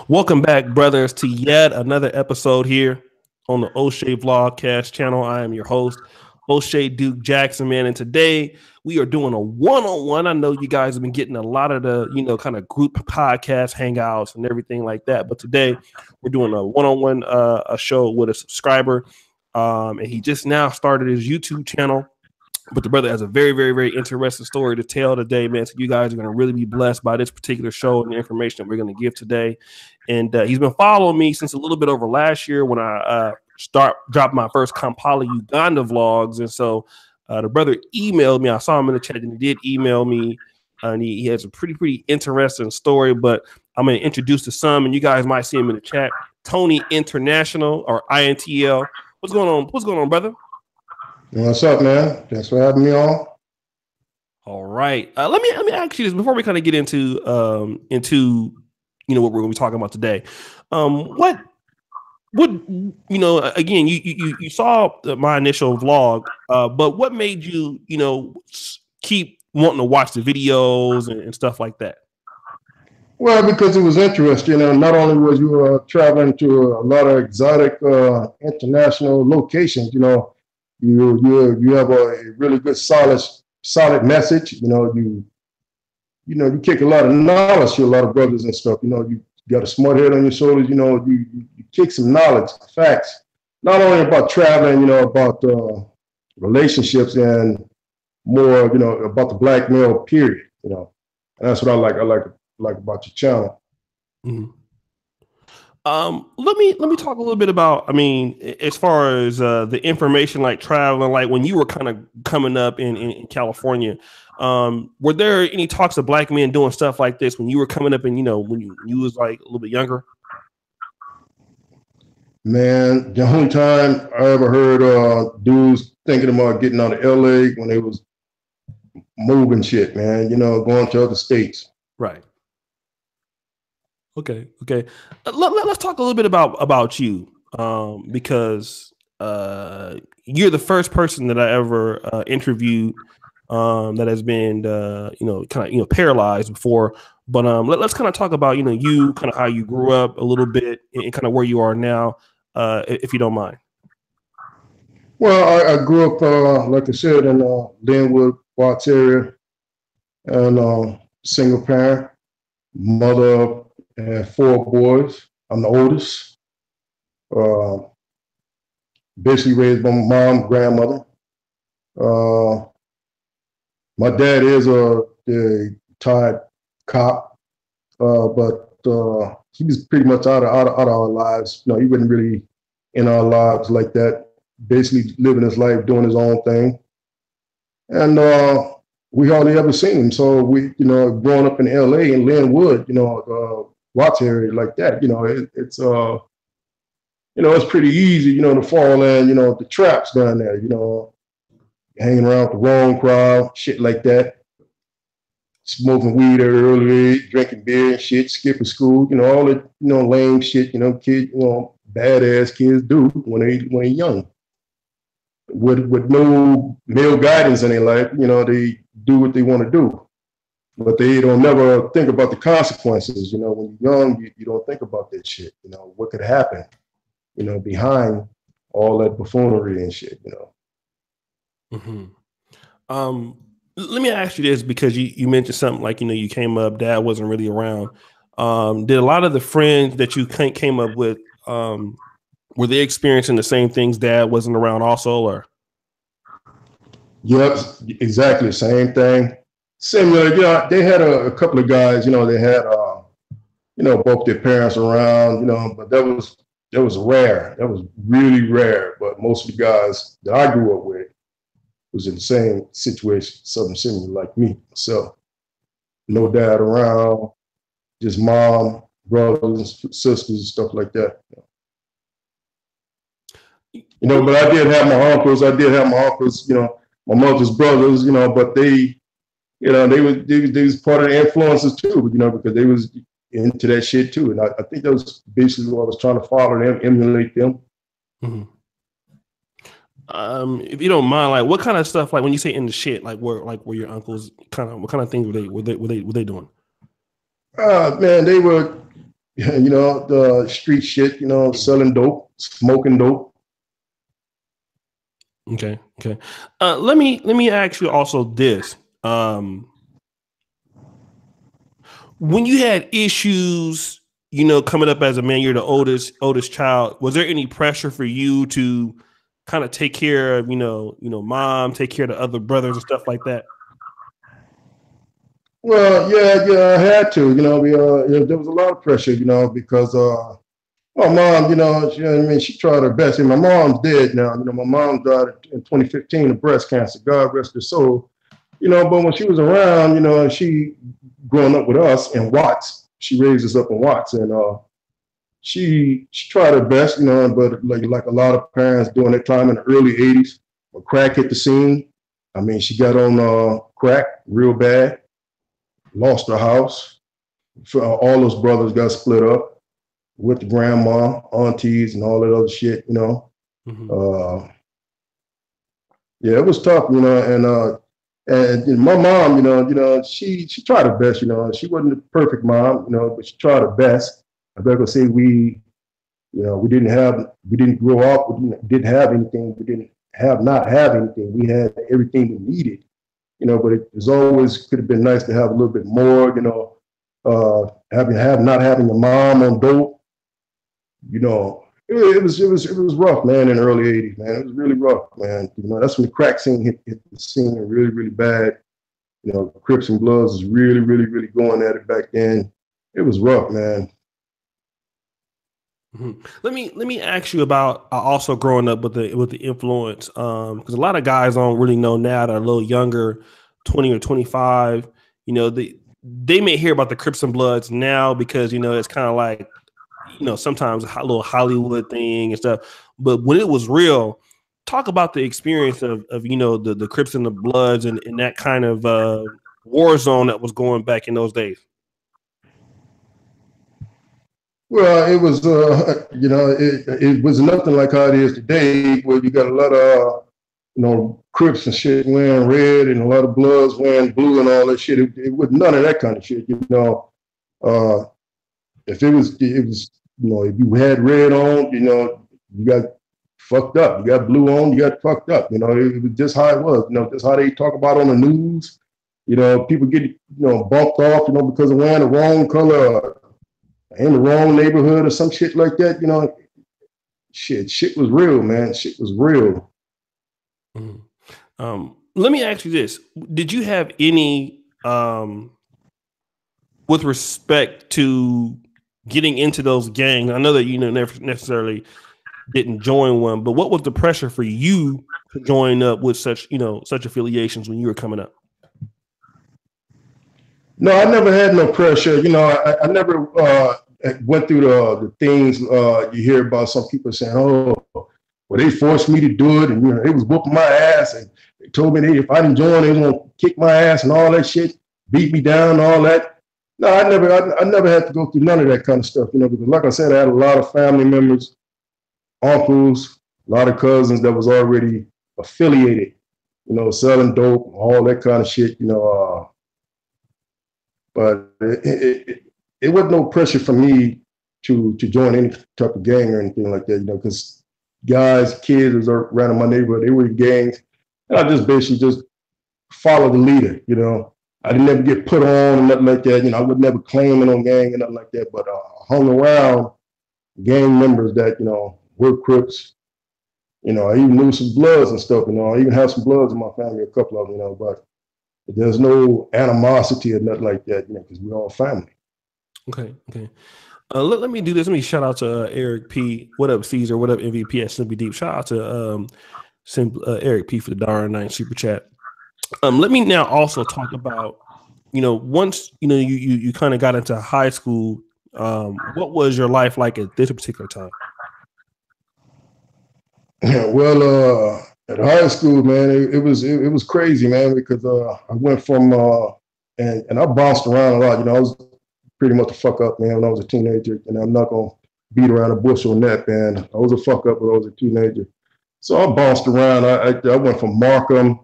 Welcome back, brothers, to yet another episode here on the Oshay Vlogcast Channel. I am your host, Oshay Duke Jackson, man. And today we are doing a one-on-one. I know you guys have been getting a lot of the, kind of group podcast hangouts and everything like that. But today we're doing a one-on-one a show with a subscriber. And he just now started his YouTube channel. But the brother has a very, very, very interesting story to tell today, man. So you guys are going to really be blessed by this particular show and the information that we're going to give today. And he's been following me since a little bit over last year when I dropped my first Kampala, Uganda vlogs. And so the brother emailed me. I saw him in the chat, and he did email me. And he has a pretty interesting story. But I'm going to introduce the son, and you guys might see him in the chat. Tony International, or INTL. What's going on? What's going on, brother? What's up, man? Thanks for having me on. All right. Let me ask you this before we kind of get into what we're going to be talking about today. What again, you saw my initial vlog, but what made you keep wanting to watch the videos and stuff like that? Well, because it was interesting. Not only was you traveling to a lot of exotic international locations, you have a really good solid message. You kick a lot of knowledge to a lot of brothers and stuff. You got a smart head on your shoulders. You kick some knowledge, facts, not only about traveling, about relationships and more, about the black male period. And that's what I like about your channel. Mm-hmm. Let me talk a little bit about, as far as the information, like traveling, like when you were kind of coming up in California, were there any talks of black men doing stuff like this when you were coming up and, when you was like a little bit younger? Man, the only time I ever heard dudes thinking about getting out of LA when they was moving shit, man, going to other states. Right. Okay. Let's talk a little bit about you, because you're the first person that I ever interviewed that has been kind of paralyzed before. But let's kind of talk about you, kind of how you grew up a little bit and kind of where you are now, if you don't mind. Well, I grew up, like I said, in Linwood, Watts area, and single parent, mother. And 4 boys. I'm the oldest. Basically raised by my mom, grandmother. My dad is a retired cop, but he was pretty much out of our lives. He wasn't really in our lives like that. Basically living his life, doing his own thing, and we hardly ever seen him. So we, growing up in LA in Linwood, Watts area like that, it's pretty easy, to fall in, the traps down there, hanging around with the wrong crowd, shit like that, smoking weed at an early age, drinking beer and shit, skipping school, all the lame shit, kids, badass kids do when they're young, with no male guidance in their life. They do what they want to do. But they don't never think about the consequences. When you're young, you don't think about that shit. What could happen, behind all that buffoonery and shit, Mm-hmm. Let me ask you this, because you mentioned something like, you came up, dad wasn't really around. Did a lot of the friends that you came up with, were they experiencing the same things dad wasn't around also, or? Yep, exactly the same thing. Similar, they had a couple of guys, they had, both their parents around, but that was rare. That was really rare. But most of the guys that I grew up with was in the same situation, something similar like me. So no dad around, just mom, brothers, sisters, stuff like that. But I did have my uncles. My mother's brothers, but they was part of the influences too, because they was into that shit too. And I think that was basically what I was trying to follow them, emulate them. Mm-hmm. If you don't mind, like what kind of stuff, like when you say in the shit, like were your uncles what kind of things were they doing? Man, they were you know, the street shit, you know, selling dope, smoking dope. Okay. Let me ask you also this. When you had issues, coming up as a man, you're the oldest child. Was there any pressure for you to kind of take care of, mom, take care of the other brothers and stuff like that? Well, yeah, I had to, there was a lot of pressure, because my mom, I mean, she tried her best. And my mom's dead now. My mom died in 2015 of breast cancer. God rest her soul. But when she was around, she growing up with us in Watts, she raised us up in Watts, and she tried her best, but like a lot of parents during that time in the early '80s, when crack hit the scene. I mean, she got on crack real bad, lost her house. All those brothers got split up with the grandma, aunties, and all that other shit. Mm-hmm. Yeah, it was tough, and my mom, she tried her best. She wasn't a perfect mom, but she tried her best. I better say we didn't grow up, didn't have anything, we didn't not have anything. We had everything we needed, but it was always could have been nice to have a little bit more, not having a mom on dope, it was rough, man, in the early '80s, man. It was really rough, man. That's when the crack scene hit the scene really, really bad. Crips and Bloods was really, really, really going at it back then. It was rough, man. Mm-hmm. Let me ask you about also growing up with the influence, because a lot of guys don't really know now that are a little younger, 20 or 25. They may hear about the Crips and Bloods now because it's kind of like sometimes a little Hollywood thing and stuff. But when it was real, talk about the experience of the Crips and the Bloods and that kind of war zone that was going back in those days. Well, it was, it was nothing like how it is today, where you got a lot of, Crips and shit wearing red and a lot of Bloods wearing blue and all that shit. It was none of that kind of shit, If if you had red on, you got fucked up. You got blue on, you got fucked up. It was just how it was. Just how they talk about on the news. People get bumped off, because of wearing the wrong color in the wrong neighborhood or some shit like that. Shit was real, man. Shit was real. Mm-hmm. Let me ask you this: did you have any, with respect to getting into those gangs? I know that never necessarily didn't join one, but what was the pressure for you to join up with such affiliations when you were coming up? No, I never had no pressure. I never went through the things you hear about some people saying, "Oh, well, they forced me to do it, and they was whooping my ass, and they told me if I didn't join, they was gonna kick my ass and all that shit, beat me down, and all that." No, I never had to go through none of that kind of stuff, because like I said, I had a lot of family members, uncles, a lot of cousins that was already affiliated, selling dope, all that kind of shit, but it wasn't no pressure for me to join any type of gang or anything like that, because kids was around my neighborhood, they were in gangs, and I just basically just follow the leader, I didn't ever get put on or nothing like that. I would never claim it on gang or nothing like that, but I hung around gang members that, were Crips. I even knew some Bloods and stuff, I even have some Bloods in my family, a couple of them, but there's no animosity or nothing like that, because we're all family. Okay. Let me do this. Let me shout out to Eric P. What up, Caesar? What up, MVP at Simply Deep? Shout out to Eric P. for the $9 super chat. Let me now also talk about, once you kind of got into high school, what was your life like at this particular time? Well, at high school, man, it was crazy, man, because I went from and I bounced around a lot. I was pretty much a fuck up, man, when I was a teenager, and I'm not gonna beat around the bush on that, man. I was a fuck up when I was a teenager, so I bounced around. I went from Markham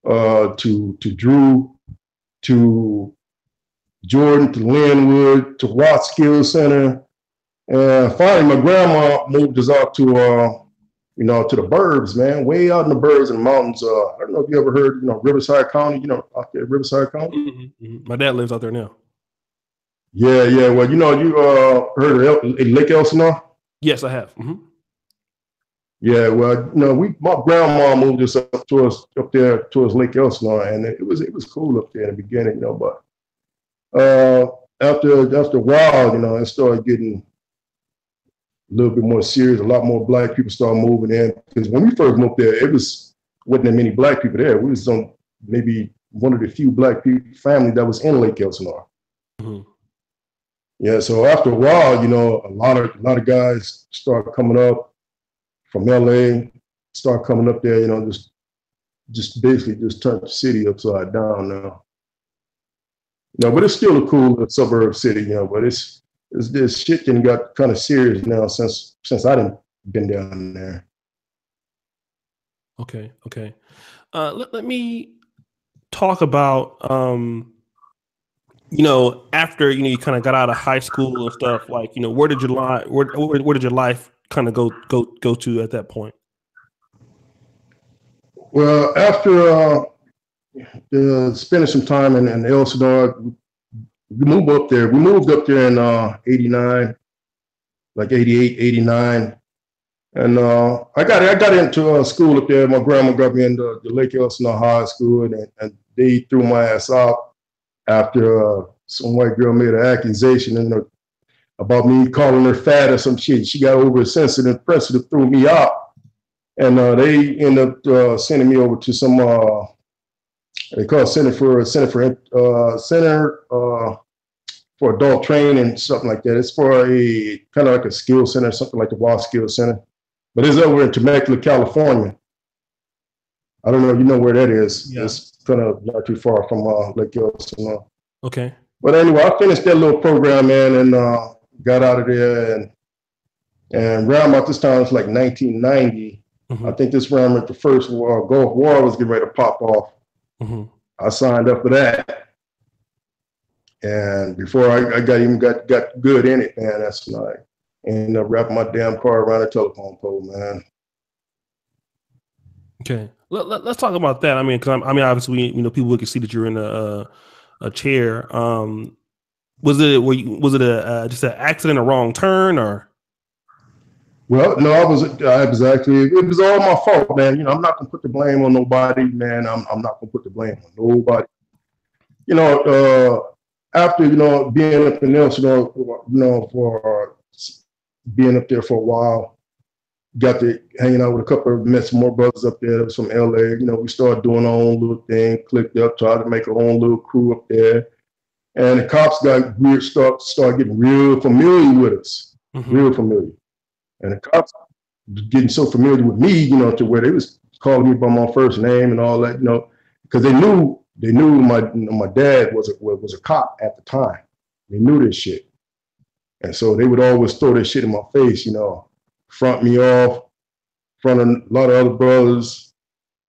to Drew to Jordan to Linwood to Watts Skills Center And finally, my grandma moved us out to to the burbs, man, way out in the burbs and mountains. I don't know if you ever heard, Riverside County, out there, Riverside County. My dad lives out there now. Yeah, yeah. Well, you heard of Lake Elsinore? Yes, I have. Yeah, well, my grandma moved us up there towards Lake Elsinore, and it was cool up there in the beginning, but after a while, it started getting a little bit more serious. A lot more black people started moving in, because when we first moved there, wasn't that many black people there. We was on maybe one of the few black people family that was in Lake Elsinore. Yeah, so after a while, a lot of guys started coming up from LA, start coming up there, just basically just turned the city upside down now. But it's still a cool little suburb city, but it's this shit and got kind of serious now since I done been down there. Okay. Let me talk about after you kind of got out of high school and stuff, like where did your life kind of go to at that point? Well, after spending some time in Elsinore, we moved up there. We moved up there in 89, like 88, 89. And I got into school up there. My grandma got me into the Lake Elsinore High School, and they threw my ass out after some white girl made an accusation about me calling her fat or some shit. She got oversensitive, sensitive, threw me out. And they ended up sending me over to some they call it Center for Adult Training, something like that. It's for a kind of like a skill center, something like the Raw Skill Center, but it's over in Temecula, California. I don't know if you know where that is. Yeah. It's kind of not too far from Lake Elsinore. Okay. But anyway, I finished that little program, man, and got out of there. And around about this time, it's like 1990. I think this round at the first Gulf War was getting ready to pop off. I signed up for that, and before I got good in it, man, that's when I ended up wrapping my damn car around a telephone pole, man. Okay, let's talk about that. I mean, because obviously, people can see that you're in a chair. Was it just an accident, a wrong turn, or? Well, no, it was all my fault, man. I'm not gonna put the blame on nobody, man. I'm not gonna put the blame on nobody. After being up in Elsinore, for being up there for a while, got to hanging out with a couple met some more brothers up there that was from LA. We started doing our own little thing, clicked up, tried to make our own little crew up there. And the cops got weird, started getting real familiar with us, real familiar. And the cops getting so familiar with me, to where they was calling me by my first name and all that, because they knew my dad was a cop at the time. They knew this shit, and so they would always throw this shit in my face, front me off, front of a lot of other brothers,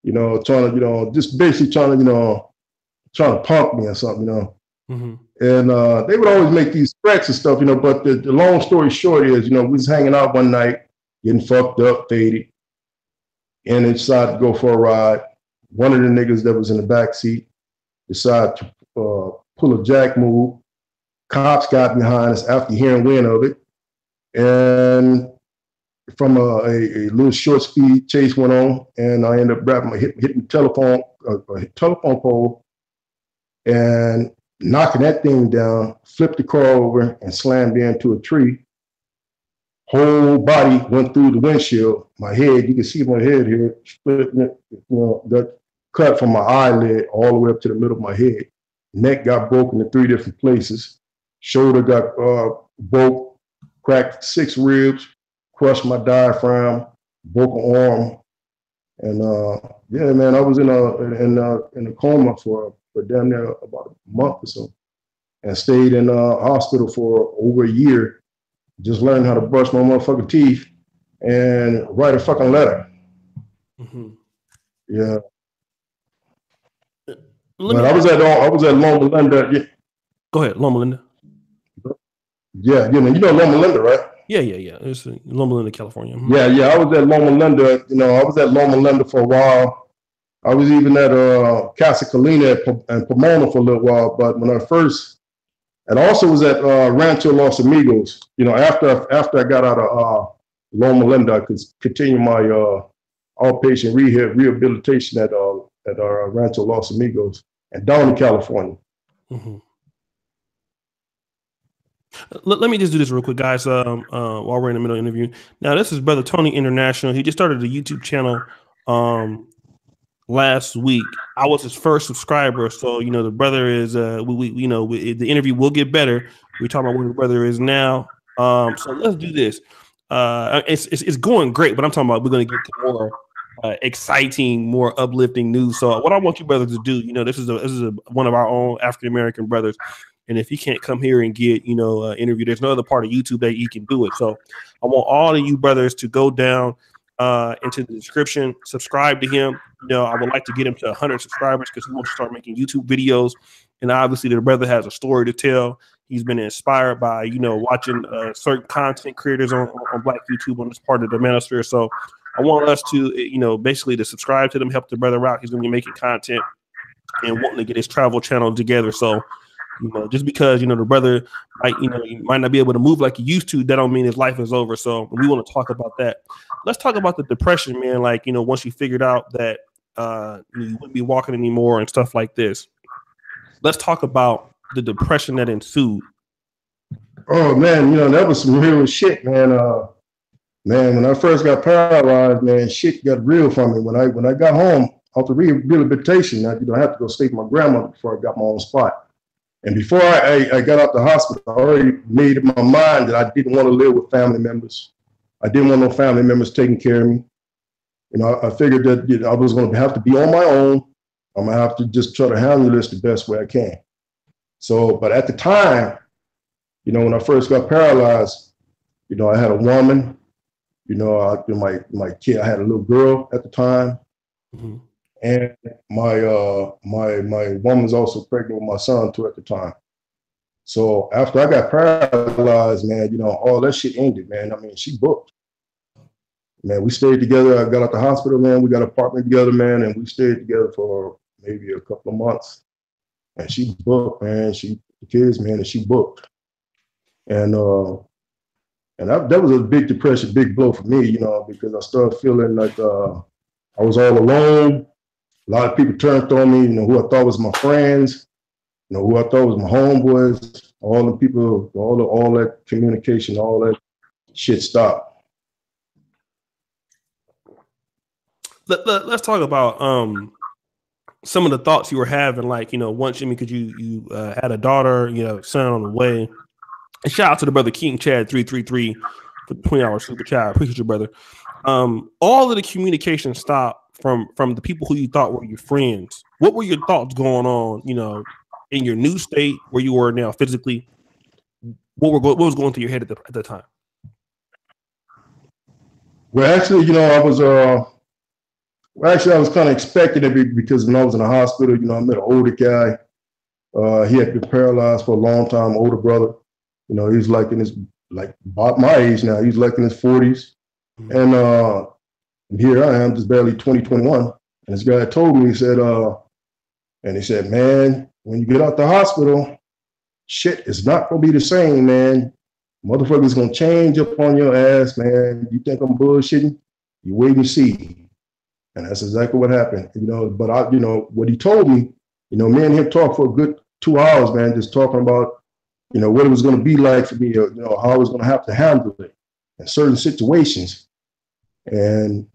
trying to, just basically trying to punk me or something, And they would always make these threats and stuff, but the long story short is, we was hanging out one night, getting fucked up, faded, and they decided to go for a ride. One of the niggas that was in the back seat decided to pull a jack move. Cops got behind us after hearing wind of it. And from a little short speed chase went on, and I ended up hitting the telephone pole and knocking that thing down, flipped the car over and slammed into a tree. Whole body went through the windshield. My head, you can see my head here, got cut from my eyelid all the way up to the middle of my head. Neck got broken in 3 different places. Shoulder got broke, cracked 6 ribs, crushed my diaphragm, broke an arm. And yeah, man, I was in a coma for damn near about a month or so, and stayed in a hospital for over a year, just learning how to brush my motherfucking teeth and write a fucking letter. Yeah. But I was at Loma Linda. Go ahead, Loma Linda. Yeah, you know Loma Linda, right? Yeah. It's in Loma Linda, California. Yeah. I was at Loma Linda. I was at Loma Linda for a while. I was even at Casa Colina and Pomona for a little while. But when I first, and also was at Rancho Los Amigos. After I got out of Loma Linda, I could continue my outpatient rehabilitation at Rancho Los Amigos and down in California. Mm-hmm. Let me just do this real quick, guys, while we're in the middle of the interview. Now, this is Brother Tony International. He just started a YouTube channel last week. I was his first subscriber, so the brother is the interview will get better. We're talking about where the brother is now. So let's do this. It's going great, but I'm talking about we're going to get to more exciting, more uplifting news. So what I want you brothers to do, this is one of our own African American brothers. And if he can't come here and get, interview, there's no other part of YouTube that you can do it. So I want all of you brothers to go down into the description, subscribe to him. I would like to get him to 100 subscribers because he wants to start making YouTube videos. And obviously the brother has a story to tell. He's been inspired by, watching certain content creators on Black YouTube on this part of the manosphere. So I want us to, basically to subscribe to them, help the brother out. He's going to be making content and wanting to get his travel channel together. So, just because, the brother might not be able to move like he used to, that don't mean his life is over. So we want to talk about that. Let's talk about the depression, man. Like, once you figured out that you wouldn't be walking anymore and stuff like this. Let's talk about the depression that ensued. Oh man, that was some real shit, man. Man, when I first got paralyzed, man, shit got real for me. When I got home after rehabilitation, I had to go stay with my grandmother before I got my own spot. And before I got out the hospital, I already made up my mind that I didn't want to live with family members. I didn't want no family members taking care of me. I figured that I was going to have to be on my own. I'm going to have to just try to handle this the best way I can. So, but at the time, when I first got paralyzed, I had a woman, my kid, I had a little girl at the time. Mm-hmm. And my woman was also pregnant with my son too at the time. So after I got paralyzed, man, all that shit ended, man. I mean, she booked. Man, we stayed together. I got out the hospital, man. We got an apartment together, man, and we stayed together for maybe a couple of months. And she booked, man. The kids, man, and she booked. And that was a big depression, big blow for me, because I started feeling like I was all alone. A lot of people turned on me, who I thought was my friends, who I thought was my homeboys. All the people, all that communication, all that shit stopped. Let's talk about some of the thoughts you were having, like, once, because you had a daughter, son on the way. And shout out to the brother King Chad 333 for the 20-hour super chat. I appreciate you, brother. All of the communication stopped from the people who you thought were your friends. What were your thoughts going on, in your new state where you were now physically? What was going through your head at the time? Well, actually, I was kind of expecting it because when I was in the hospital, I met an older guy. He had been paralyzed for a long time, older brother. He's like about my age now. He's like in his 40s. Mm-hmm. And here I am, just barely 2021. And this guy told me, he said, man, when you get out the hospital, shit is not going to be the same, man. Motherfucker's going to change up on your ass, man. You think I'm bullshitting? You wait and see. And that's exactly what happened. But what he told me, me and him talked for a good 2 hours, man, just talking about, what it was going to be like for me, how I was going to have to handle it in certain situations. And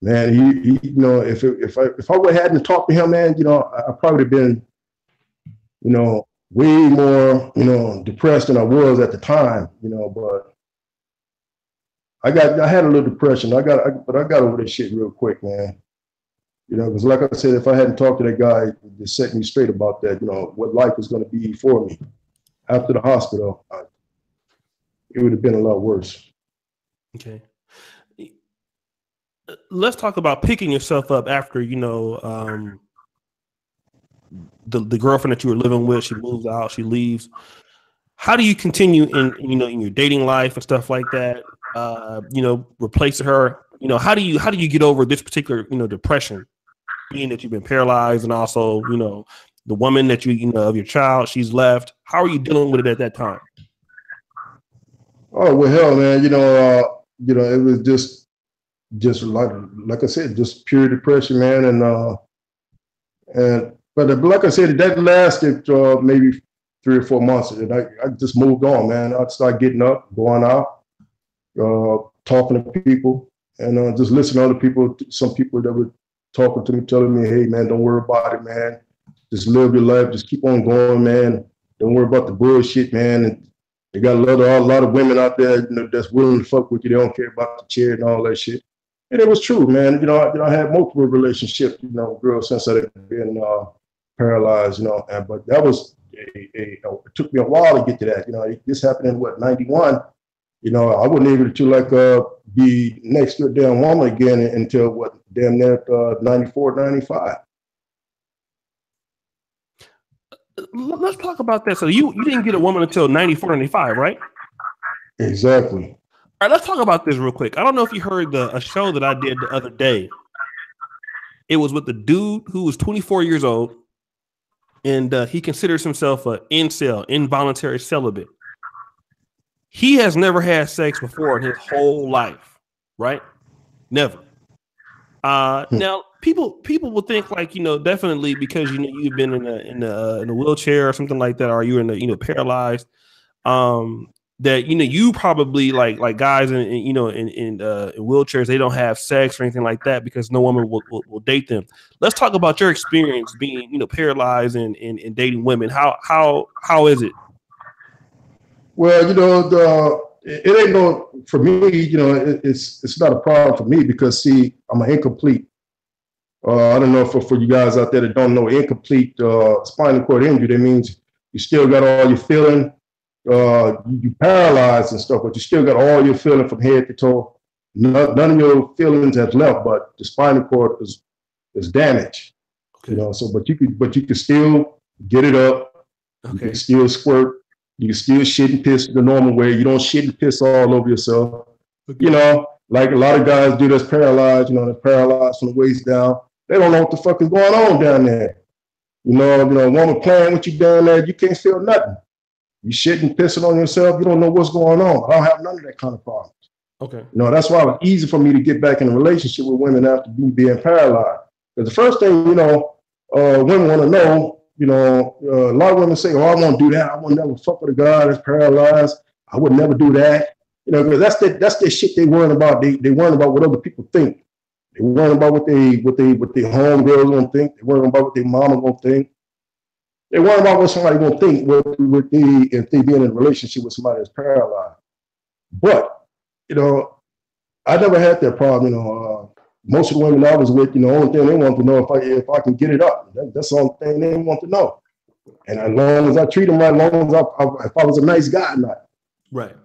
man, he if I hadn't talked to him, man, I probably would have been, way more, depressed than I was at the time, but I had a little depression. But I got over that shit real quick, man. Because like I said, if I hadn't talked to that guy, to set me straight about that, what life was going to be for me after the hospital, it would have been a lot worse. Okay. Let's talk about picking yourself up after, the girlfriend that you were living with, she moves out, she leaves. how do you continue in your dating life and stuff like that? Replacing her. How do you get over this particular depression, being that you've been paralyzed, and also the woman that of your child, she's left. How are you dealing with it at that time? Oh well, hell, man. It was just like I said, just pure depression, man. But like I said, that lasted maybe 3 or 4 months, and I just moved on, man. I'd start getting up, going out, talking to people, and just listening to other people. Some people that were talking to me, telling me, "Hey, man, don't worry about it, man. Just live your life. Just keep on going, man. Don't worry about the bullshit, man." And they got a lot of women out there, that's willing to fuck with you. They don't care about the chair and all that shit. And it was true, man. I had multiple relationships, girls since I've been paralyzed, but that was it took me a while to get to that. This happened in 91. I wasn't able to be next to a damn woman again until damn near 94, 95. Let's talk about that. So you didn't get a woman until 94, 95, right? Exactly. All right, let's talk about this real quick. I don't know if you heard a show that I did the other day. It was with the dude who was 24 years old, and he considers himself an incel, involuntary celibate. He has never had sex before in his whole life, right? Never. Now, people will think definitely because you've been in a wheelchair or something like that, or you're in paralyzed. That you probably like guys in wheelchairs, they don't have sex or anything like that because no woman will date them. Let's talk about your experience being paralyzed and dating women. How is it? Well, it ain't no for me. It's not a problem for me because see, I'm an incomplete. I don't know for you guys out there that don't know, incomplete spinal cord injury. That means you still got all your feeling. You paralyzed and stuff, but you still got all your feeling from head to toe. None of your feelings have left, but the spinal cord is damaged. Okay. But you can still get it up. Okay. You can still squirt. You can still shit and piss the normal way. You don't shit and piss all over yourself. Okay. Like a lot of guys do that's paralyzed. They're paralyzed from the waist down. They don't know what the fuck is going on down there. A woman playing with you down there, you can't feel nothing. You shitting, pissing on yourself. You don't know what's going on. I don't have none of that kind of problems. Okay. That's why it was easy for me to get back in a relationship with women after being paralyzed. Because the first thing, women want to know, a lot of women say, "Oh, I won't do that. I won't never fuck with a guy that's paralyzed. I would never do that." Because that's the shit they worrying about. They worrying about what other people think. They worrying about what their homegirls gonna think. They worrying about what their mama gonna think. They worry about what somebody gonna think if they be in a relationship with somebody that's paralyzed. But I never had that problem. Most of the women I was with, the only thing they want to know if I can get it up. That's the only thing they want to know. And as long as I treat them right, as long as if I was a nice guy or not. Right.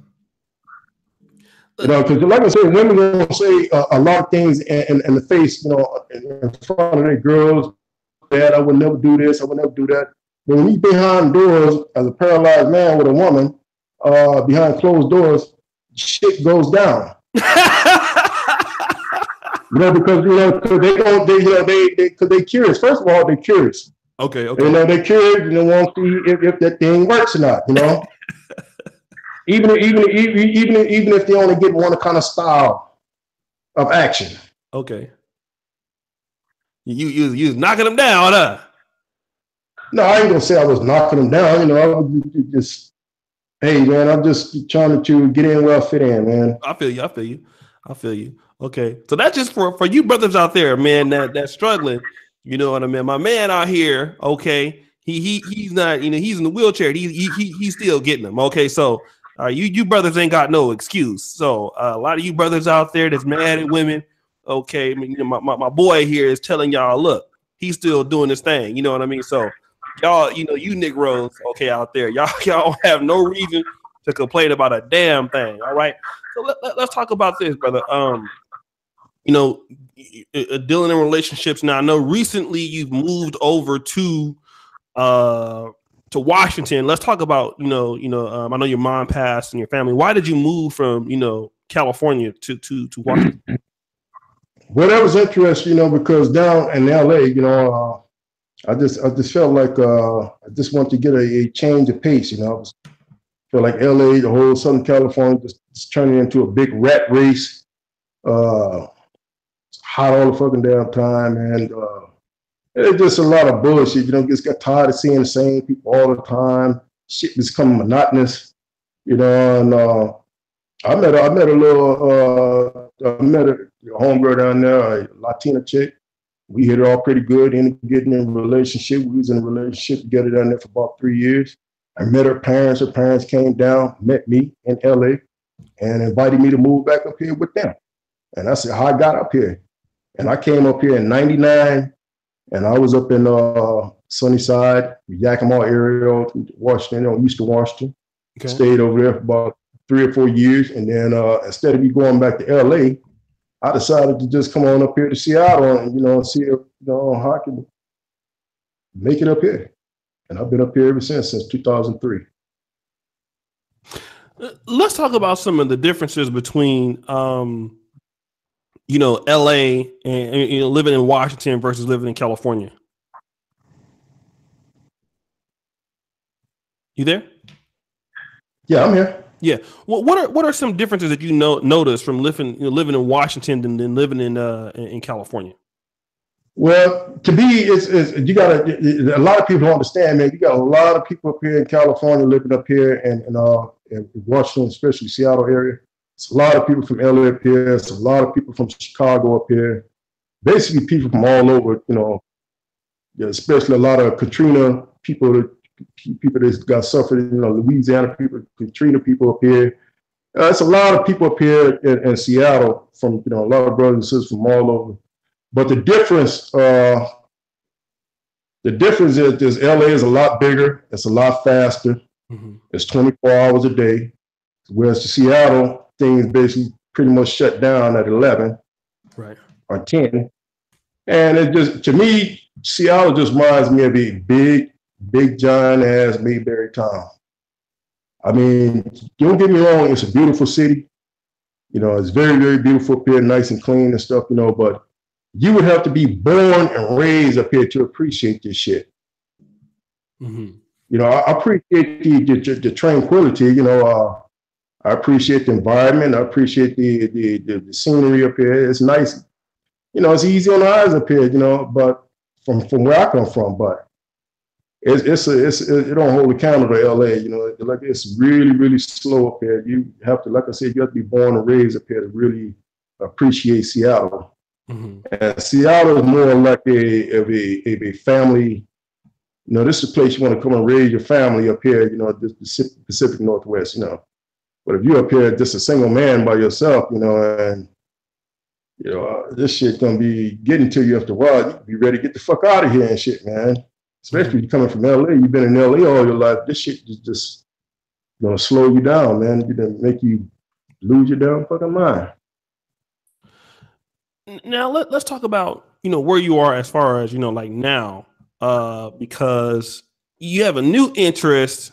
Because like I said, women gonna say a lot of things in the face, in front of their girls. That I would never do this. I would never do that. But when you behind doors as a paralyzed man with a woman, behind closed doors, shit goes down. Because they're curious. First of all, they're curious. Okay. They're curious and they want to see if that thing works or not. even if they only get one kind of style of action. Okay. You was knocking them down, huh? No, I ain't gonna say I was knocking them down. I was just, hey man, I'm just trying to get in where I fit in, man. I feel you. Okay, so that's just for you brothers out there, man, that's struggling. You know what I mean? My man out here, okay, he's not, he's in the wheelchair. He's still getting them. Okay, so you brothers ain't got no excuse. So a lot of you brothers out there that's mad at women, okay, my boy here is telling y'all, look, he's still doing this thing. You know what I mean? So y'all, you Negroes, okay, out there, y'all have no reason to complain about a damn thing. All right. So let's talk about this, brother. Dealing in relationships now. I know recently you've moved over to to Washington. Let's talk about, I know your mom passed and your family. Why did you move from, California to Washington? Well, that was interesting, because down in LA, I just felt like I just wanted to get a change of pace, I feel like LA, the whole Southern California, just turning into a big rat race. It's hot all the fucking damn time, and it's just a lot of bullshit. Just got tired of seeing the same people all the time. Shit was becoming monotonous, and I met a homegirl down there, a Latina chick. We hit it all pretty good, ended up getting in a relationship. We was in a relationship together down there for about 3 years. I met her parents. Her parents came down, met me in LA, and invited me to move back up here with them. And I said, how I got up here. And I came up here in 99, and I was up in Sunnyside, Yakima area, Washington, Eastern Washington. Okay. Stayed over there for about 3 or 4 years. And then instead of me going back to LA, I decided to just come on up here to Seattle and, see if, how I can make it up here. And I've been up here ever since 2003. Let's talk about some of the differences between, LA and living in Washington versus living in California. You there? Yeah, I'm here. Yeah. Well, what are some differences that you notice from living in Washington than living in California? Well, to me, it's you gotta. A lot of people don't understand, man. You got a lot of people up here in California living up here, and in Washington, especially Seattle area. It's a lot of people from LA up here. It's a lot of people from Chicago up here. Basically, people from all over. Especially a lot of Katrina people that got suffered. Louisiana people, Katrina people up here. It's a lot of people up here in Seattle from a lot of brothers and sisters from all over. But the difference is LA is a lot bigger. It's a lot faster. Mm-hmm. It's 24 hours a day. Whereas to Seattle, things basically pretty much shut down at 11, right, or 10. And it just, to me, Seattle just reminds me of a big giant ass Mayberry town. I mean, don't get me wrong, it's a beautiful city. It's very, very beautiful up here, nice and clean and stuff, but you would have to be born and raised up here to appreciate this shit. Mm-hmm. I appreciate the tranquility, I appreciate the environment. I appreciate the scenery up here. It's nice. It's easy on the eyes up here, but from where I come from, but it don't hold a candle to LA, like it's really, really slow up here. You have to, like I said, you have to be born and raised up here to really appreciate Seattle. Mm-hmm. And Seattle is more like a family. This is a place you want to come and raise your family up here, this Pacific Northwest, But if you're up here just a single man by yourself, and this shit's gonna be getting to you after a while, you be ready to get the fuck out of here and shit, man. Especially if you're coming from LA, you've been in LA all your life. This shit is just gonna slow you down, man. It's gonna make you lose your damn fucking mind. Now let's talk about where you are as far as like now, because you have a new interest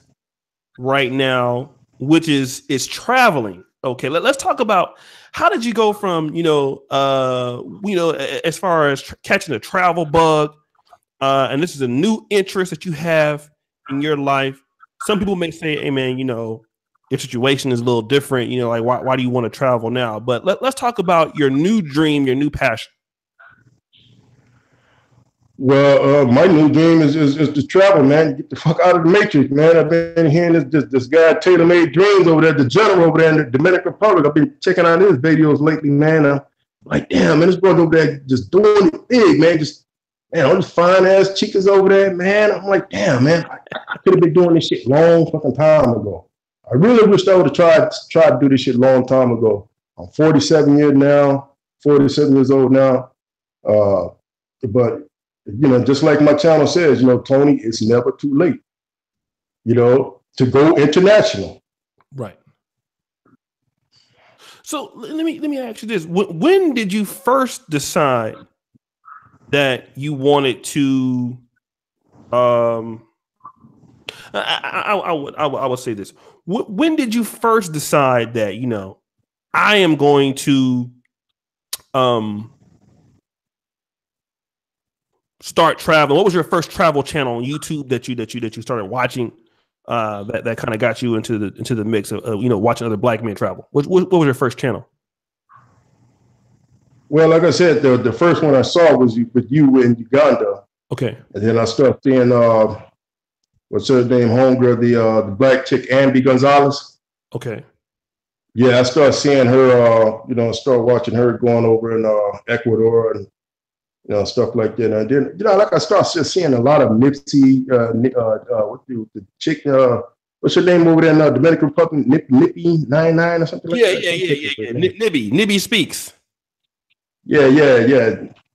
right now, which is traveling. Okay, let's talk about how did you go from as far as catching a travel bug, and this is a new interest that you have in your life. Some people may say, "Hey, man, your situation is a little different. Like why do you want to travel now?" But let's talk about your new dream, your new passion. Well, my new dream is to travel, man. Get the fuck out of the matrix, man. I've been hearing this guy tailor-made dreams over there, the general over there in the Dominican Republic. I've been checking out his videos lately, man. I'm like, damn, man, this brother over there just doing it big, man. All these fine ass chicas over there, man. I'm like, damn, man, I could have been doing this shit long fucking time ago. I really wish I would have tried to do this shit long time ago. I'm 47 years old now. But just like my channel says, Tony, it's never too late, to go international. Right. So let me ask you this. When did you first decide that you wanted to, I would say this. When did you first decide that, you know, I am going to start traveling? What was your first travel channel on YouTube that you started watching? That kind of got you into the mix of you know, watching other black men travel. What was your first channel? Well, like I said, the first one I saw was with you in Uganda. Okay. And then I started seeing what's her name, homegirl, the black chick, Ambi Gonzalez. Okay. Yeah, I started seeing her, you know, start watching her going over in Ecuador and, you know, stuff like that. And then, you know, like I started seeing a lot of Nipsey, what's the chick, what's her name over there in Dominican Republic, Nippy 99 or something like that. Yeah. Nibby speaks. Yeah.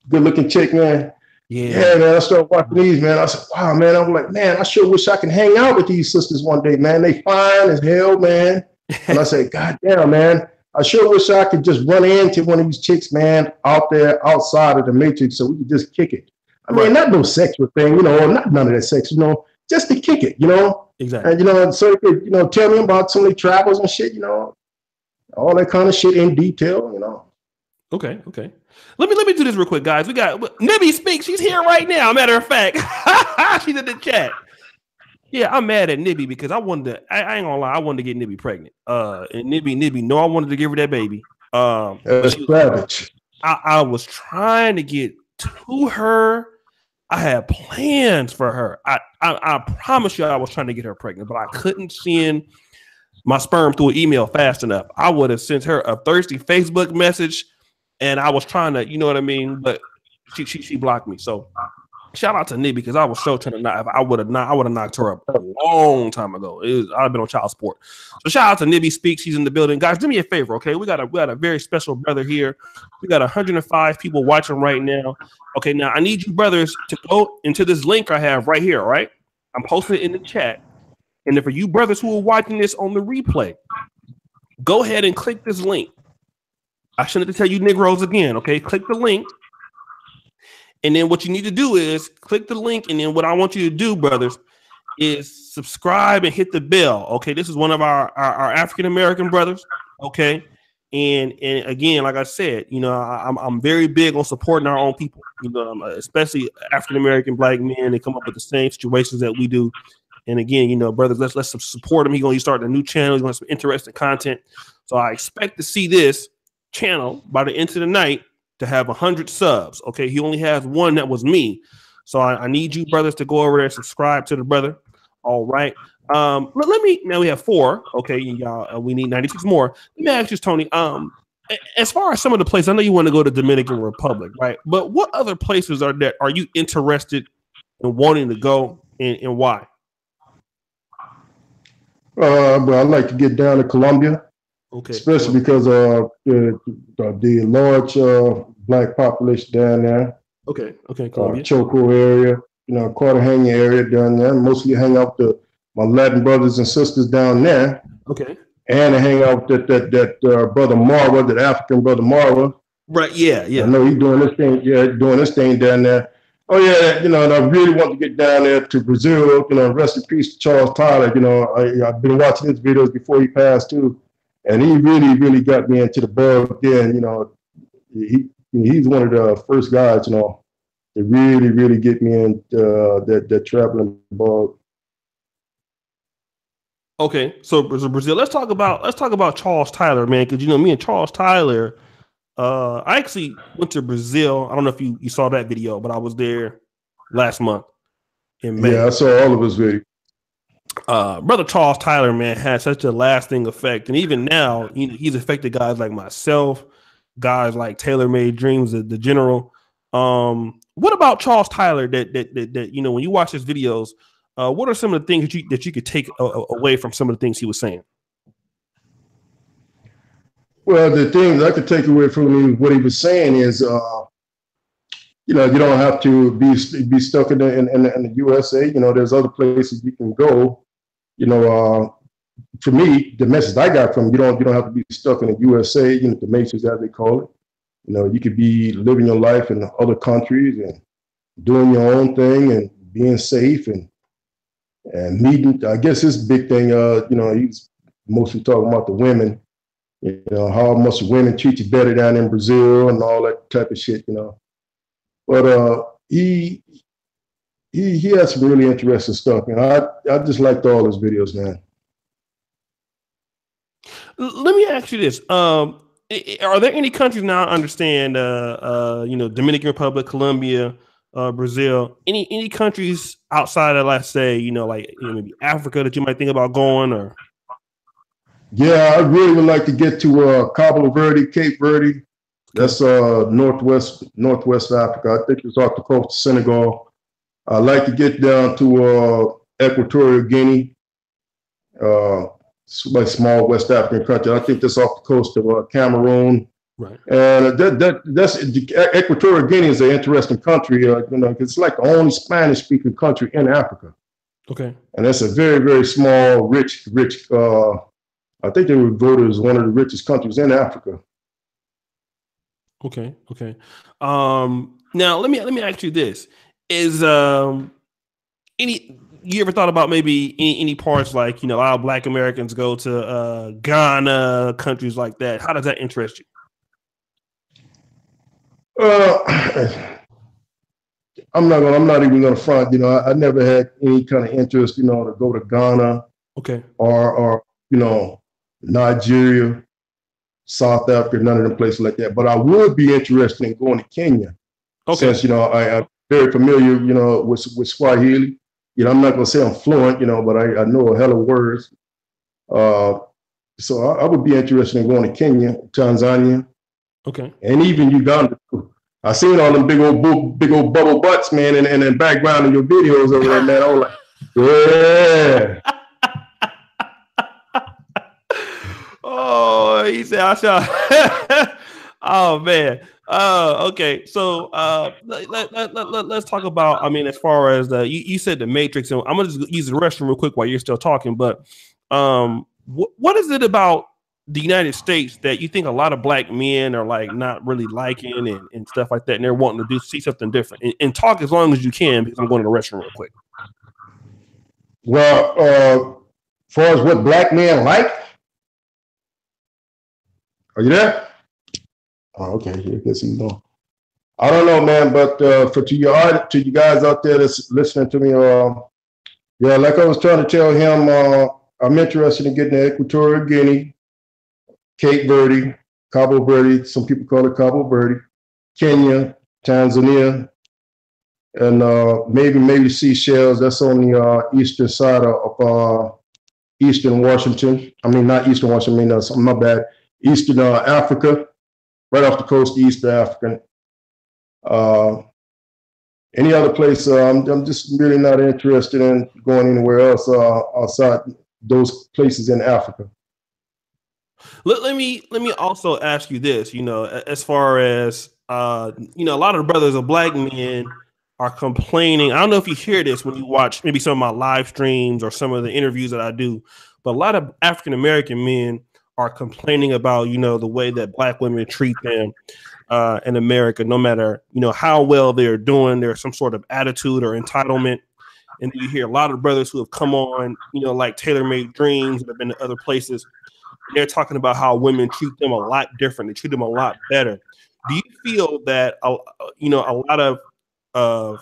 Good looking chick, man. Yeah, man. I started watching these, man. I said, wow, man. I'm like, man, I sure wish I could hang out with these sisters one day, man. They fine as hell, man. And I said, God damn, man. I sure wish I could just run into one of these chicks, man, out there outside of the matrix so we could just kick it. I mean, not no sexual thing, you know, or not none of that sex, you know, just to kick it, you know. Exactly. And, you know, so you could, you know, tell me about some of the travels and shit, you know, all that kind of shit in detail, you know. Okay. Let me do this real quick, guys. We got Nibby speaks. She's here right now. Matter of fact, she's in the chat. Yeah, I'm mad at Nibby because I wanted to. I ain't gonna lie. I wanted to get Nibby pregnant. And Nibby, no, I wanted to give her that baby. That's savage. I was trying to get to her. I had plans for her. I promise you, I was trying to get her pregnant, but I couldn't send my sperm through an email fast enough. I would have sent her a thirsty Facebook message. And I was trying to, you know what I mean, but she blocked me. So shout out to Nibby because I was so trying to not. I would have knocked her up a long time ago. I've been on child support. So shout out to Nibby Speaks. She's in the building, guys. Do me a favor, okay? We got a very special brother here. We got 105 people watching right now. Okay, now I need you brothers to go into this link I have right here. All right, I'm posting it in the chat. And then for you brothers who are watching this on the replay, go ahead and click this link. I shouldn't have to tell you Negroes again, okay? Click the link. And then what you need to do is click the link. And then what I want you to do, brothers, is subscribe and hit the bell, okay? This is one of our African-American brothers, okay? And again, like I said, you know, I'm very big on supporting our own people, you know, especially African-American black men. They come up with the same situations that we do. And again, you know, brothers, let's support him. He's going to start a new channel. He's going to have some interesting content. So I expect to see this channel by the end of the night to have 100 subs. Okay, he only has one, that was me. So I need you brothers to go over there and subscribe to the brother. All right. Let me, now we have 4. Okay, y'all, we need 96 more. Let me ask you, Tony. As far as some of the places, I know you want to go to Dominican Republic, right? But what other places are you interested in wanting to go, and why? But I'd like to get down to Colombia. Okay. Especially because of the large black population down there. Okay, Colombia. Choco area, you know, Cartagena area down there. Mostly hang out with my Latin brothers and sisters down there. Okay. And I hang out with that brother Marwa, that African brother Marwa. Right, yeah. I know he's doing this thing, doing this thing down there. Oh yeah, you know, and I really want to get down there to Brazil. You know, rest in peace to Charles Tyler. You know, I've been watching his videos before he passed too. And he really got me into the bug then, you know. He's one of the first guys, you know, to really get me into that traveling bug. Okay, so Brazil. Let's talk about Charles Tyler, man, because you know me and Charles Tyler. I actually went to Brazil. I don't know if you saw that video, but I was there last month in May. Yeah, I saw all of his videos. Brother Charles Tyler, man, had such a lasting effect, and even now, you know, he's affected guys like myself, guys like Taylor Made Dreams, the general. What about Charles Tyler that you know, when you watch his videos, what are some of the things that you could take away from some of the things he was saying? Well, the things I could take away from him, what he was saying is, you know, you don't have to be stuck in the USA. You know, there's other places you can go. You know, for me, the message I got from you don't have to be stuck in the USA. You know, the matrix, as they call it. You know, you could be living your life in other countries and doing your own thing and being safe and and meeting. I guess his big thing, he's mostly talking about the women. How much women treat you better down in Brazil and all that type of shit. But he has some really interesting stuff. I just liked all his videos, man. Let me ask you this: are there any countries now? I understand, Dominican Republic, Colombia, Brazil. Any countries outside of, let's say, maybe Africa that you might think about going? Or yeah, I really would like to get to Cabo Verde, Cape Verde. That's northwest Africa. I think it's off the coast of Senegal. I'd like to get down to Equatorial Guinea. It's like small West African country. I think that's off the coast of Cameroon. right. And that's Equatorial Guinea is an interesting country. It's like the only Spanish-speaking country in Africa. Okay. And that's a very, very small, rich. I think they were voted as one of the richest countries in Africa. Okay. Now let me ask you this: is you ever thought about maybe any parts, like, a lot of Black Americans go to Ghana, countries like that? How does that interest you? I'm not even gonna front. I never had any kind of interest, to go to Ghana. Okay. Or Nigeria, South Africa, none of them places like that. But I would be interested in going to Kenya. Okay. Since I'm very familiar, with Swahili. I'm not gonna say I'm fluent, but I know a hell of words. So I would be interested in going to Kenya, Tanzania, okay, and even Uganda. I seen all them big old bubble butts, man, and in background of your videos over there, man. I was like, yeah. Oh, he said, I shall. Oh man. Okay. So let's talk about. I mean, as far as you said the Matrix, and I'm gonna just use the restroom real quick while you're still talking. But what is it about the United States that you think a lot of Black men are like not really liking and stuff like that, and they're wanting to see something different? And talk as long as you can, because I'm going to the restroom real quick. Well, as far as what Black men like. Are you there? Oh, okay. I guess he's on. I don't know, man, but to you guys out there that's listening to me, like I was trying to tell him, I'm interested in getting to Equatorial Guinea, Cape Verde, Cabo Verde. Some people call it Cabo Verde, Kenya, Tanzania, and maybe Seychelles. That's on the eastern side of Eastern Washington. I mean, not Eastern Washington. I mean, my bad. Eastern Africa, right off the coast of East Africa. Any other place, I'm just really not interested in going anywhere else outside those places in Africa. Let me also ask you this, as far as, a lot of the brothers of Black men are complaining. I don't know if you hear this when you watch maybe some of my live streams or some of the interviews that I do, but a lot of African-American men are complaining about, the way that Black women treat them in America, no matter, how well they're doing. There's some sort of attitude or entitlement. And you hear a lot of brothers who have come on, like Taylor Made Dreams, that have been to other places. They're talking about how women treat them a lot different. They treat them a lot better. Do you feel that, a lot of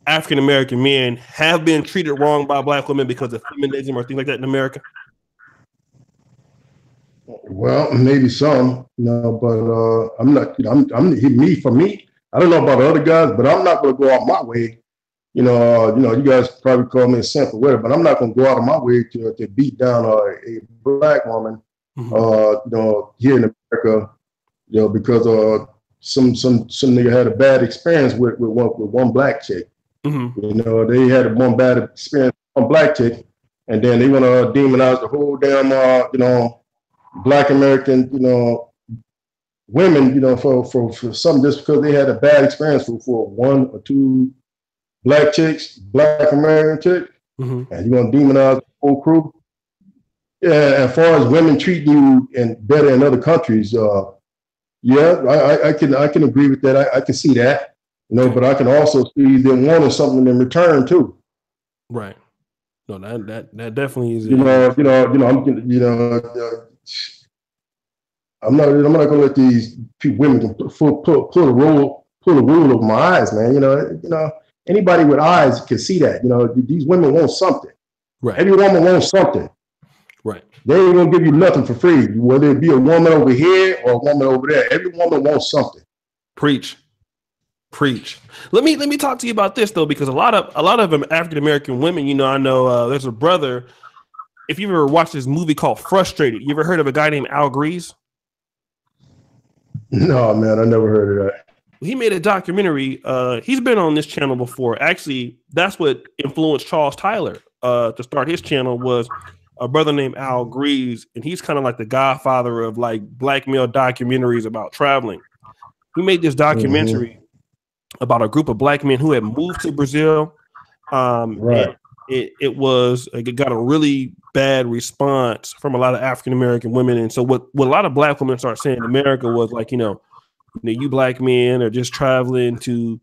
African-American men have been treated wrong by Black women because of feminism or things like that in America? Well, maybe some, but I'm not. For me. I don't know about the other guys, but I'm not going to go out my way. You guys probably call me a simp or whatever, but I'm not going to go out of my way to beat down a Black woman, here in America, because some nigga had a bad experience with one Black chick. Mm-hmm. They had one bad experience with one Black chick, and then they want to demonize the whole damn, Black American, women, for something just because they had a bad experience for one or two Black chicks, Black American chicks, and you're gonna demonize the whole crew. Yeah, as far as women treating you better in other countries, I can agree with that. I can see that, but I can also see them wanting something in return too. Right. No, that definitely is. I'm not gonna let these women pull a rule over my eyes, man. Anybody with eyes can see that. These women want something. Right. Every woman wants something. Right. They ain't gonna give you nothing for free, whether it be a woman over here or a woman over there. Every woman wants something. Preach. Let me talk to you about this though, because a lot of African American women, I know there's a brother. If you've ever watched this movie called Frustrated, you ever heard of a guy named Al Grease? No, man, I never heard of that. He made a documentary. He's been on this channel before. Actually, that's what influenced Charles Tyler to start his channel, was a brother named Al Grease, and he's kind of like the godfather of like black male documentaries about traveling. He made this documentary about a group of black men who had moved to Brazil. Right. It got a really bad response from a lot of African American women, and so what a lot of black women started saying in America was like, you black men are just traveling to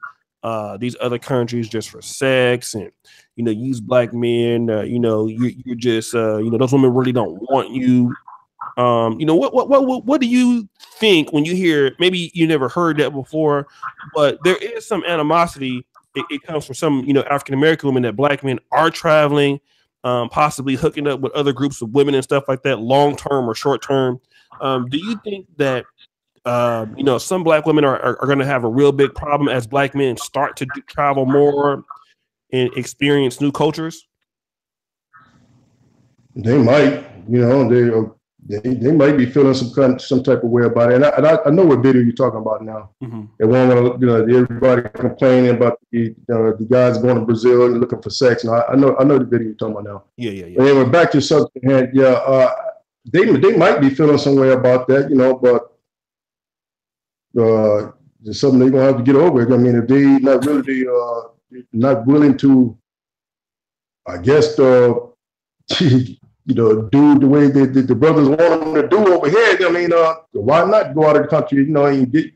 these other countries just for sex, and use black men. You're just those women really don't want you. What do you think when you hear? Maybe you never heard that before, but there is some animosity. It comes from some African American women that black men are traveling, possibly hooking up with other groups of women and stuff like that, long term or short term. Do you think that some black women are going to have a real big problem as black men start to travel more and experience new cultures? They might, they might be feeling some type of way about it. And I know what video you're talking about now. Mm-hmm. They want everybody complaining about the guys going to Brazil and looking for sex. And I know the video you're talking about now. Yeah. But anyway, back to your subject at hand. Yeah, they might be feeling some way about that, but it's something they're gonna have to get over. I mean, if they not willing to, I guess, do the way the brothers want them to do over here. I mean, why not go out of the country, and get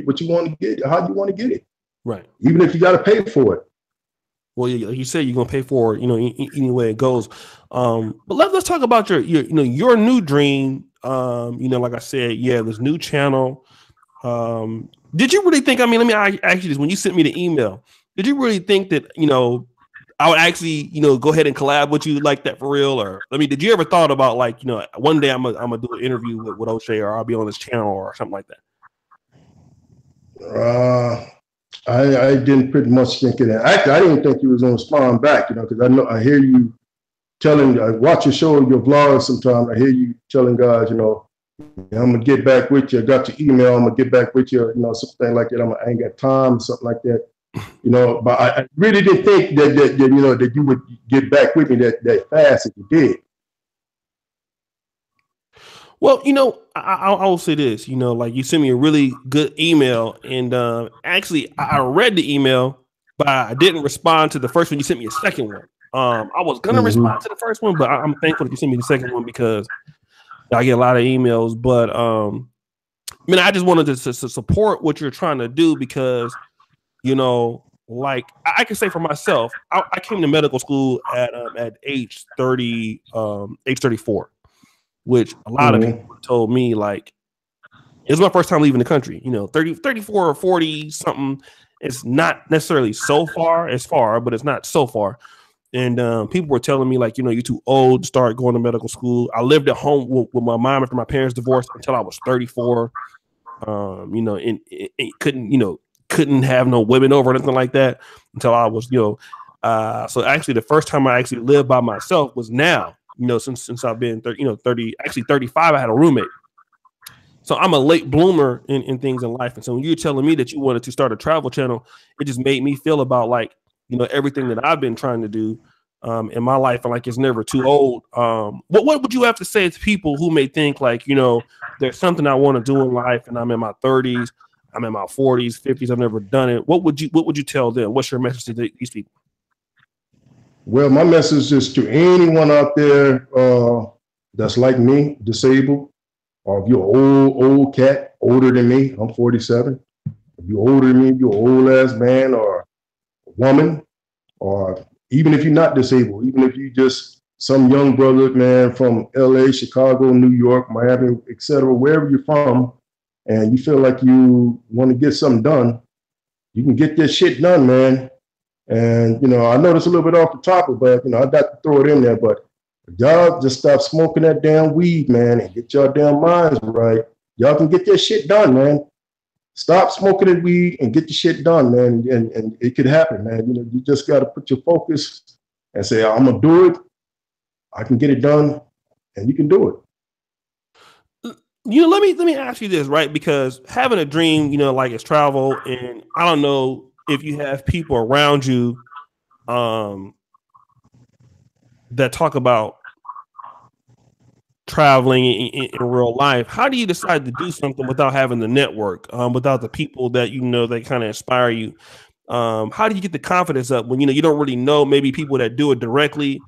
what you want to get, how you want to get it, right? Even if you got to pay for it. Well, like you said, you're gonna pay for it, any way it goes. But let's talk about your new dream. Like I said, this new channel. Did you really think? I mean, let me ask you this: when you sent me the email, did you really think that I would actually go ahead and collab with you like that for real? Or did you ever thought about like one day I'm gonna do an interview with Oshay, or I'll be on his channel or something like that? I didn't pretty much think of that. Actually, I didn't think you was gonna respond back, because I hear you telling. I watch your show, your vlogs sometimes. I hear you telling guys, I'm gonna get back with you. I got your email. I'm gonna get back with you. Something like that. I ain't got time, something like that. But I really didn't think that you would get back with me that fast if you did. Well, I will say this. Like you sent me a really good email, and actually I read the email, but I didn't respond to the first one. You sent me a second one. I was gonna respond to the first one, but I'm thankful that you sent me the second one because I get a lot of emails. But I just wanted to support what you're trying to do because, like I can say for myself, I came to medical school at age 30, age 34, which a lot of people told me like it was my first time leaving the country. 30, 34 or 40 something. It's not necessarily so far. It's far, but it's not so far. And people were telling me like, you're too old to start going to medical school. I lived at home with my mom after my parents divorced until I was 34. And couldn't have no women over or anything like that until I was, so actually the first time I actually lived by myself was now, since I've been 30, actually 35, I had a roommate. So I'm a late bloomer in things in life. And so when you're telling me that you wanted to start a travel channel, it just made me feel about like, everything that I've been trying to do in my life, and like it's never too old. What would you have to say to people who may think like, there's something I want to do in life and I'm in my 30s, I'm in my 40s, 50s, I've never done it. What would you tell them? What's your message to these people? Well, my message is to anyone out there that's like me, disabled, or if you're old cat, older than me, I'm 47. If you're older than me, you're an old ass man or woman, or even if you're not disabled, even if you just some young brother, man, from LA, Chicago, New York, Miami, etc., wherever you're from, and you feel like you want to get something done, you can get this shit done, man. And, you know, I know it's a little bit off the topic, but, you know, I got to throw it in there. But y'all just stop smoking that damn weed, man, and get your damn minds right. Y'all can get this shit done, man. Stop smoking that weed and get the shit done, man. And it could happen, man. You know, you just got to put your focus and say, I'm going to do it. I can get it done, and you can do it. You know, let me ask you this, right? Because having a dream, you know, like it's travel, and I don't know if you have people around you that talk about traveling in real life. How do you decide to do something without having the network, without the people that you know that kind of inspire you? How do you get the confidence up when you know you don't really know maybe people that do it directly?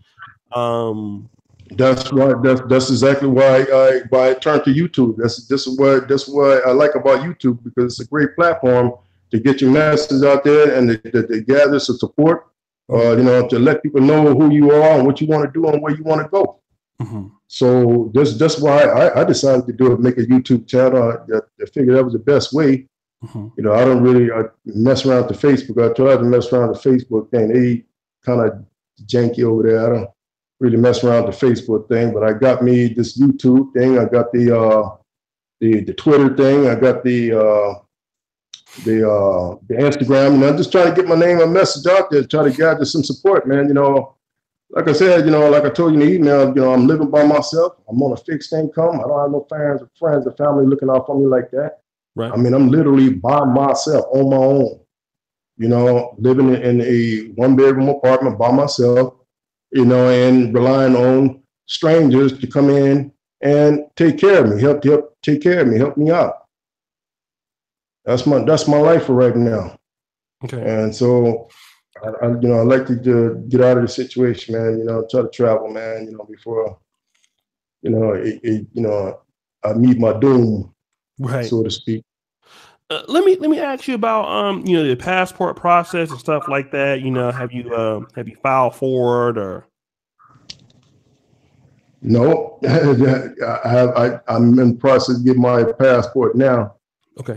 That's why. That's exactly why I turned to YouTube. That's what I like about YouTube, because it's a great platform to get your message out there and to gather some support. You know, to let people know who you are and what you want to do and where you want to go. Mm-hmm. So that's why I decided to do it, make a YouTube channel. I figured that was the best way. Mm-hmm. You know, I don't really mess around with the Facebook. I tried to mess around with the Facebook thing. They kind of janky over there. I don't really mess around with the Facebook thing, but I got me this YouTube thing. I got the Twitter thing. I got the Instagram. And I'm just trying to get my name and message out there, try to gather some support, man. You know, like I said, you know, like I told you in the email, you know, I'm living by myself. I'm on a fixed income. I don't have no friends or family looking out for me like that. Right. I mean, I'm literally by myself, on my own, you know, living in a one-bedroom apartment by myself, you know, and relying on strangers to come in and take care of me, help take care of me, help me out. That's my life for right now. Okay. And so, I you know, I like to get out of the situation, man. You know, try to travel, man. You know, before, you know, you know, I meet my doom, Right. so to speak. Let me ask you about you know, the passport process and stuff like that. You know, have you filed for it or? No, I'm in the process of getting my passport now. Okay.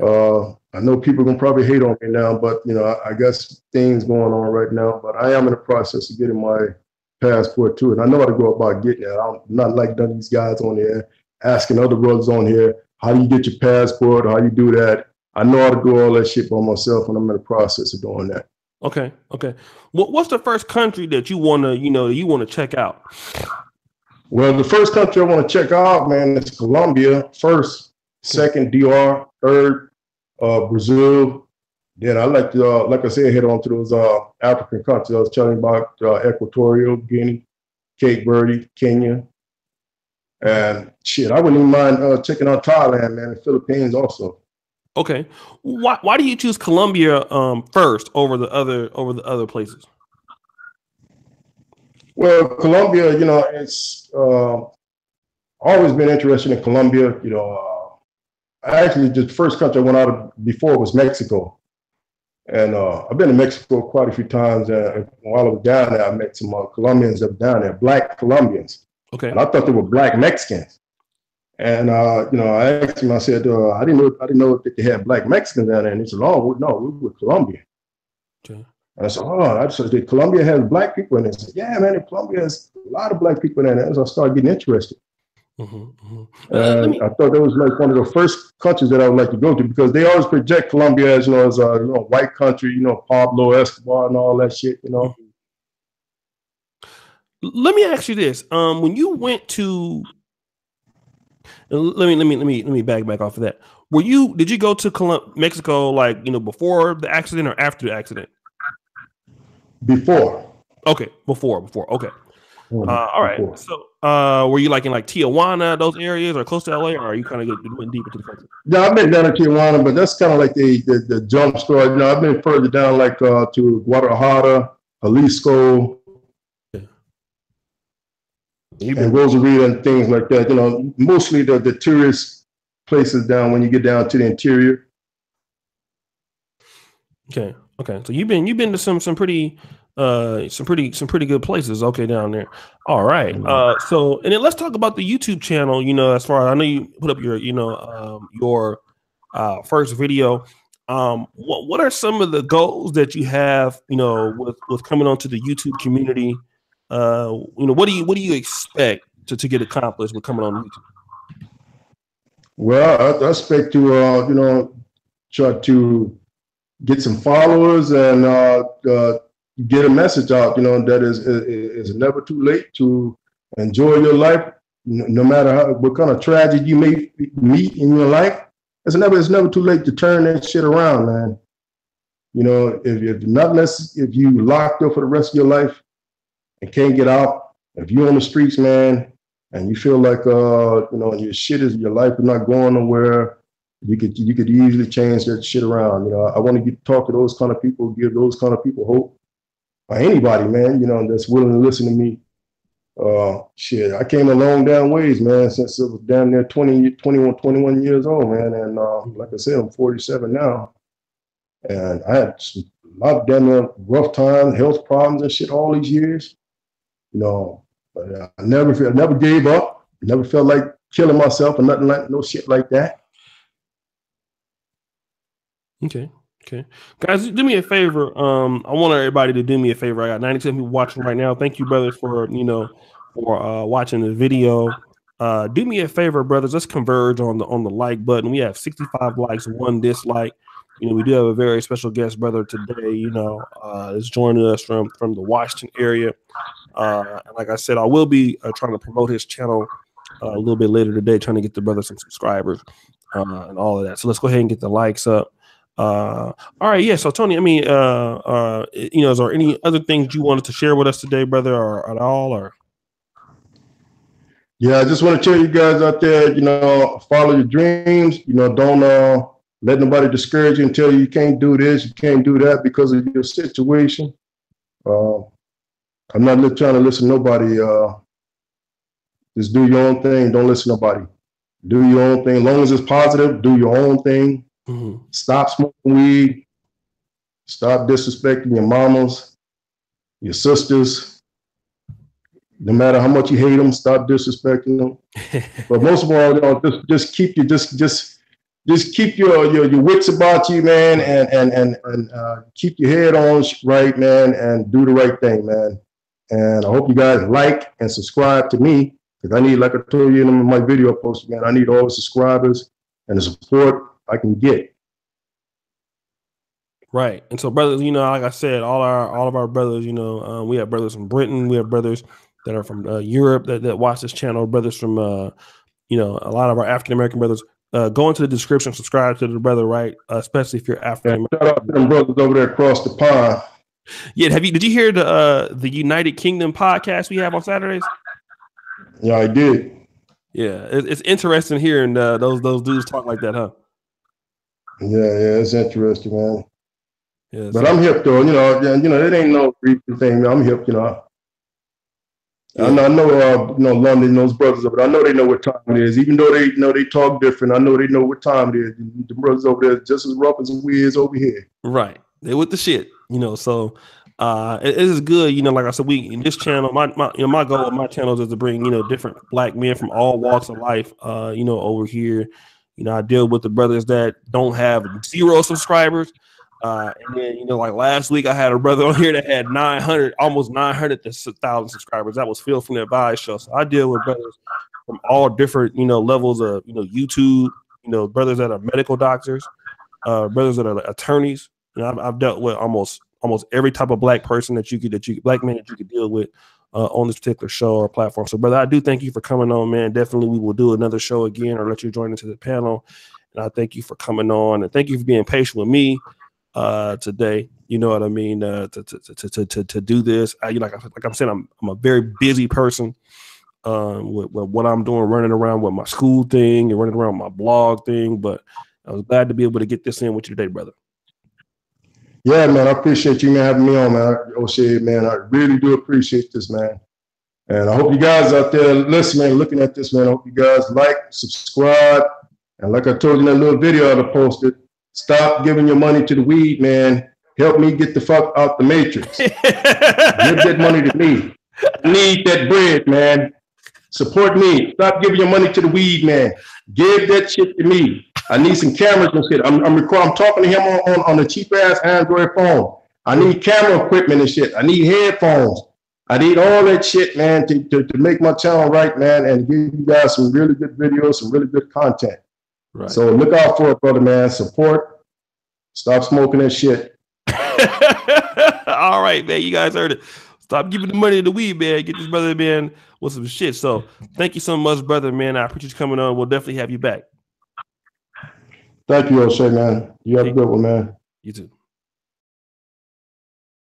I know people can probably hate on me now, but you know, I got things going on right now. But I am in the process of getting my passport too, and I know how to go about getting it. I'm not like none of these guys on here asking other brothers on here, how do you get your passport? How you do that? I know how to do all that shit by myself, and I'm in the process of doing that. Okay. Okay. What's the first country that you want to check out? Well, the first country I want to check out, man, is Colombia first, second DR, third Brazil. Then I like to, like I said, head on to those African countries. I was telling you about Equatorial Guinea, Cape Verde, Kenya. And shit, I wouldn't even mind checking out Thailand, man, and Philippines also. Okay. Why do you choose Colombia first over the other places? Well, Colombia, you know, it's always been interested in Colombia. You know, actually, the first country I went out of before was Mexico. And I've been to Mexico quite a few times. While I was down there, I met some Colombians that were down there, Black Colombians. Okay. And I thought they were Black Mexicans. And you know, I asked him, I said, I didn't know that they had Black Mexicans down there. And he said, oh, no, we were Colombian. Okay. And I said, oh, I said, Colombia has Black people in it. He said, yeah, man, Colombia has a lot of Black people in there. So I started getting interested. Mm-hmm. And I thought that was like one of the first countries that I would like to go to, because they always project Colombia as, you know, as a white country, you know, Pablo Escobar and all that shit, you know. Let me ask you this: when you went to, let me back off of that. Did you go to Mexico like, you know, before the accident or after the accident? Before. Okay, before. Okay. All right. Before. So, were you like in like Tijuana, those areas, or close to LA, or are you kind of went deep into the country? Yeah, I've been down in Tijuana, but that's kind of like the jump start. You know, I've been further down, like to Guadalajara, Jalisco, and Rosarito and things like that. You know, mostly the tourist places down when you get down to the interior. Okay. Okay, so you've been to some pretty good places. Okay, down there. All right. So and then let's talk about the YouTube channel. As far as I know, you put up your first video. What are some of the goals that you have? With coming onto the YouTube community. What do you expect to get accomplished with coming on YouTube? Well, I expect to try to get some followers and get a message out. That is never too late to enjoy your life, no matter what kind of tragedy you may meet in your life. It's never too late to turn that shit around, man. If you locked up for the rest of your life and can't get out, if you're on the streets, man, and you feel like your life is not going nowhere, you could easily change that shit around. I want to talk to those kind of people, give those kind of people hope. Or anybody, man, that's willing to listen to me. I came a long damn ways, man, since I was damn near 21 years old, man. And like I said, I'm 47 now. And I had a lot of damn near rough times, health problems and shit all these years. But I never gave up. Never felt like killing myself or nothing like no shit like that. Okay. Guys, do me a favor. I want everybody to do me a favor. I got 97 people watching right now. Thank you, brothers, for watching the video. Do me a favor, brothers. Let's converge on the like button. We have 65 likes, 1 dislike. We do have a very special guest brother today. Is joining us from the Washington area. And like I said, I will be trying to promote his channel a little bit later today, trying to get the brother some subscribers and all of that. So let's go ahead and get the likes up. All right, yeah. So Tony, I mean, is there any other things you wanted to share with us today, brother, or at all, or? Yeah, I just want to tell you guys out there, follow your dreams. Don't let nobody discourage you and tell you can't do this, you can't do that because of your situation. I'm not trying to listen to nobody. Just do your own thing. Don't listen to nobody. Do your own thing. As long as it's positive, do your own thing. Mm-hmm. Stop smoking weed. Stop disrespecting your mamas, your sisters. No matter how much you hate them, stop disrespecting them. But most of all, just keep your wits about you, man, and keep your head on right, man, and do the right thing, man. And I hope you guys like and subscribe to me, because I need, like I told you in my video post, man, I need all the subscribers and the support I can get. Right. And so, brothers, like I said, all of our brothers, we have brothers from Britain, we have brothers that are from Europe that watch this channel, brothers from a lot of our African American brothers. Go into the description, subscribe to the brother, right? Especially if you're African American. Shout out to them brothers over there across the pond. Yeah, did you hear the United Kingdom podcast we have on Saturdays? Yeah, I did. Yeah, it's interesting hearing those dudes talk like that, huh? Yeah, it's interesting, man. Yeah, but I'm hip though, it ain't no recent thing. I'm hip, Yeah. I know, London, those brothers, but I know they know what time it is. Even though they talk different, I know they know what time it is. The brothers over there just as rough as we is over here. Right, they with the shit, So it is good, like I said, we in this channel, my goal of my channel is to bring different black men from all walks of life, over here. I deal with the brothers that don't have 0 subscribers. And then, like last week, I had a brother on here that had 900, almost 900,000 subscribers. That was Phil from the Advice Show. So I deal with brothers from all different, levels of, YouTube, brothers that are medical doctors, brothers that are attorneys. I've dealt with almost every type of black person black man that you could deal with on this particular show or platform. So, brother, I do thank you for coming on, man. Definitely, we will do another show again or let you join into the panel. And I thank you for coming on, and thank you for being patient with me today. You know what I mean? To do this, like I'm saying, I'm a very busy person with what I'm doing, running around with my school thing and running around with my blog thing. But I was glad to be able to get this in with you today, brother. Yeah, man, I appreciate you, man, having me on, man. Oshay, man, I really do appreciate this, man. And I hope you guys out there listening, looking at this, man, I hope you guys like, subscribe. And like I told you in that little video I posted, stop giving your money to the weed, man. Help me get the fuck out the matrix. Give that money to me. I need that bread, man. Support me. Stop giving your money to the weed man. Give that shit to me. I need some cameras and shit. I'm talking to him on a cheap ass Android phone. I need camera equipment and shit. I need headphones. I need all that shit, man, to make my channel right, man, and give you guys some really good videos, some really good content. Right. So look out for it, brother, man. Support. Stop smoking that shit. All right, man. You guys heard it. Stop giving the money to the weed, man. Get this brother, man, with some shit. So thank you so much, brother, man. I appreciate you coming on. We'll definitely have you back. Thank you, Oshay, man. You have a good one, man. You too.